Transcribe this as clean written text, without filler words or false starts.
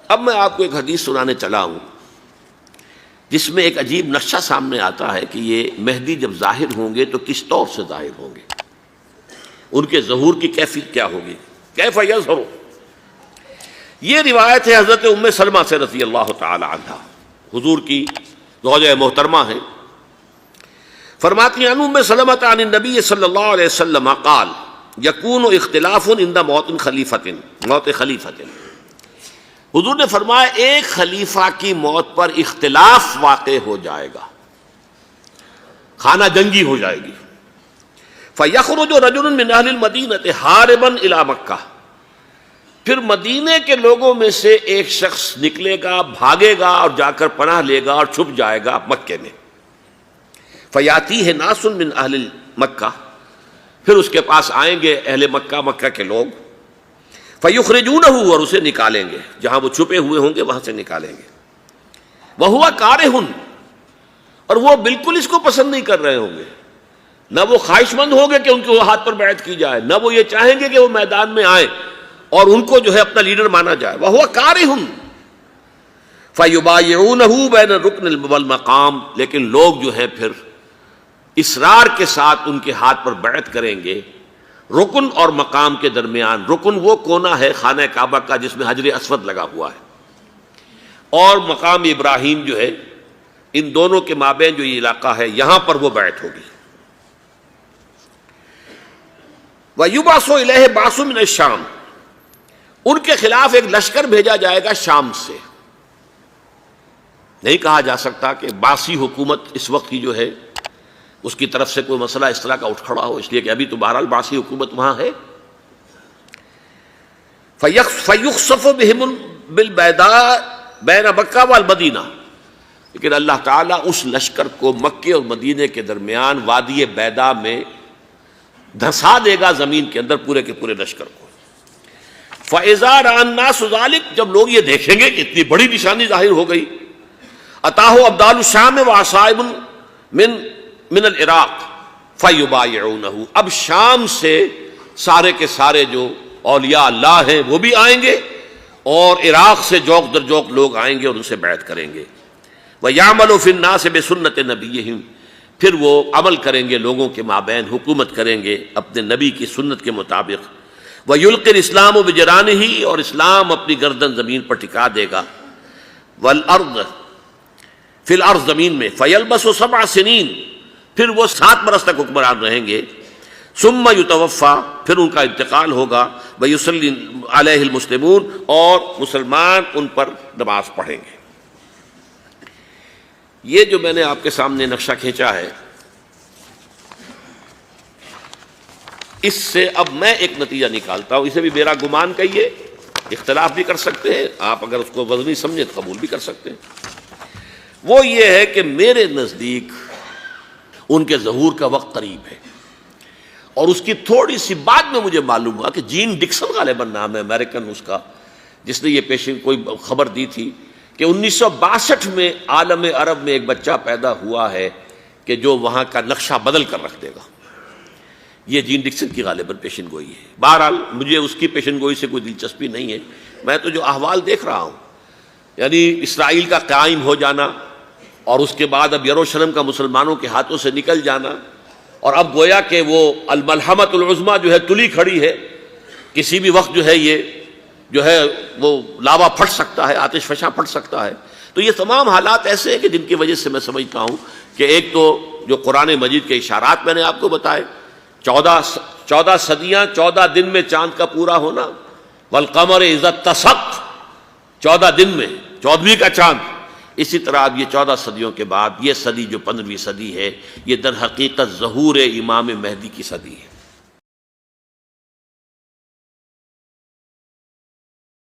اب میں آپ کو ایک حدیث سنانے چلا ہوں جس میں ایک عجیب نقشہ سامنے آتا ہے کہ یہ مہدی جب ظاہر ہوں گے تو کس طور سے ظاہر ہوں گے، ان کے ظہور کی کیفیت کیا ہوگی، کیف یظہر۔ یہ روایت ہے حضرت ام سلمہ سے رضی اللہ تعالی عنہا، حضور کی زوجہ محترمہ ہیں، فرماتی ہیں ام سلمہ عن النبی صلی اللہ علیہ وسلم قال یکون اختلاف عند موت خلیفۃ، موت خلیفۃ، حضور نے فرمایا ایک خلیفہ کی موت پر اختلاف واقع ہو جائے گا، خانہ جنگی ہو جائے گی۔ فَيَخْرُجُ رَجُلٌ مِّنْ أَهْلِ الْمَدِينَةِ حَارِبًا إِلَىٰ مکہ، پھر مدینے کے لوگوں میں سے ایک شخص نکلے گا، بھاگے گا اور جا کر پناہ لے گا اور چھپ جائے گا مکے میں۔ فَيَأْتِيهِ نَاسٌ مِّنْ أَهْلِ مکہ، پھر اس کے پاس آئیں گے اہل مکہ، مکہ کے لوگ، فَيُخْرِجُونَهُ، اور اسے نکالیں گے، جہاں وہ چھپے ہوئے ہوں گے وہاں سے نکالیں گے۔ وَهُوَ كَارِهٌ، اور وہ بالکل اس کو پسند نہیں کر رہے ہوں گے، نہ وہ خواہش مند ہوں گے کہ ان کے ہاتھ پر بیعت کی جائے، نہ وہ یہ چاہیں گے کہ وہ میدان میں آئیں اور ان کو جو ہے اپنا لیڈر مانا جائے۔ وَهُوَ كَارِهٌ فَيُبَايِعُونَهُ بَيْنَ الرُّكْنِ وَالْمَقَامِ، لیکن لوگ جو ہے پھر اصرار کے ساتھ ان کے ہاتھ پر بیعت کریں گے رکن اور مقام کے درمیان۔ رکن وہ کونا ہے خانہ کعبہ کا جس میں حجر اسود لگا ہوا ہے، اور مقام ابراہیم جو ہے، ان دونوں کے مابین جو یہ علاقہ ہے یہاں پر وہ بیعت ہوگی۔ وَيُبْعَثُ إِلَيْهِ بَعْثٌ مِّنَ الشَّامِ، ان کے خلاف ایک لشکر بھیجا جائے گا شام سے۔ نہیں کہا جا سکتا کہ باسی حکومت اس وقت کی جو ہے اس کی طرف سے کوئی مسئلہ اس طرح کا اٹھ کھڑا ہو، اس لیے کہ ابھی تو بہرحال باسی حکومت وہاں ہے۔ فَيُخْسَفُ بِهِمُ بِالْبَيْضَاءِ بَيْنَ مَکَّہ وَالْمَدِینَہ، لیکن اللہ تعالیٰ اس لشکر کو مکے اور مدینے کے درمیان وادی بیضاء میں دھسا دے گا، زمین کے اندر پورے کے پورے لشکر کو۔ فَإِذَا رَأَى النَّاسُ ذَلِكَ، جب لوگ یہ دیکھیں گے کہ اتنی بڑی نشانی ظاہر ہو گئی، أَتَاهُ أَبْدَالُ الشَّامِ وَعَصَائِبٌ من العراق فَيُبَايِعُونَهُ، اب شام سے سارے کے سارے جو اولیاء اللہ ہیں وہ بھی آئیں گے، اور عراق سے جوق در جوق لوگ آئیں گے اور ان سے بیعت کریں گے۔ وَيَعْمَلُ فِي النَّاسِ بِسُنَّةِ نَبِيِّهِمْ، پھر وہ عمل کریں گے لوگوں کے مابین، حکومت کریں گے اپنے نبی کی سنت کے مطابق۔ وَيُلْقِي الْإِسْلَامُ بِجَرَانِهِ، اور اسلام اپنی گردن زمین پر ٹکا دے گا۔ وَالْأَرْضِ فِي الْأَرْضِ، زمین میں۔ فَيَلْبَسُ 7 سنین، پھر وہ 7 برس تک حکمران رہیں گے۔ ثم یتوفیٰ، پھر ان کا انتقال ہوگا۔ ویصلی علیہ المسلمون، اور مسلمان ان پر نماز پڑھیں گے۔ یہ جو میں نے آپ کے سامنے نقشہ کھینچا ہے، اس سے اب میں ایک نتیجہ نکالتا ہوں، اسے بھی میرا گمان کہیے، اختلاف بھی کر سکتے ہیں آپ، اگر اس کو وزنی سمجھیں تو قبول بھی کر سکتے ہیں۔ وہ یہ ہے کہ میرے نزدیک ان کے ظہور کا وقت قریب ہے، اور اس کی تھوڑی سی بعد میں مجھے معلوم ہوا کہ جین ڈکسن غالباً نام ہے امریکن اس کا، جس نے یہ پیشن کوئی خبر دی تھی کہ 1962 میں عالم عرب میں ایک بچہ پیدا ہوا ہے کہ جو وہاں کا نقشہ بدل کر رکھ دے گا۔ یہ جین ڈکسن کی غالباً پیشن گوئی ہے۔ بہرحال مجھے اس کی پیشن گوئی سے کوئی دلچسپی نہیں ہے، میں تو جو احوال دیکھ رہا ہوں، یعنی اسرائیل کا قائم ہو جانا، اور اس کے بعد اب یروشلم کا مسلمانوں کے ہاتھوں سے نکل جانا، اور اب گویا کہ وہ الملحمۃ العظمیٰ جو ہے تلی کھڑی ہے، کسی بھی وقت جو ہے یہ جو ہے وہ لاوا پھٹ سکتا ہے، آتش فشاں پھٹ سکتا ہے۔ تو یہ تمام حالات ایسے ہیں کہ جن کی وجہ سے میں سمجھتا ہوں کہ ایک تو جو قرآن مجید کے اشارات میں نے آپ کو بتائے، 14 صدیاں، 14 دن میں چاند کا پورا ہونا، والقمر اذا اتسق، 14 دن میں 14ویں کا چاند۔ اسی طرح اب یہ 14 صدیوں کے بعد یہ صدی جو 15ویں صدی ہے، یہ در حقیقت ظہور امام مہدی کی صدی ہے۔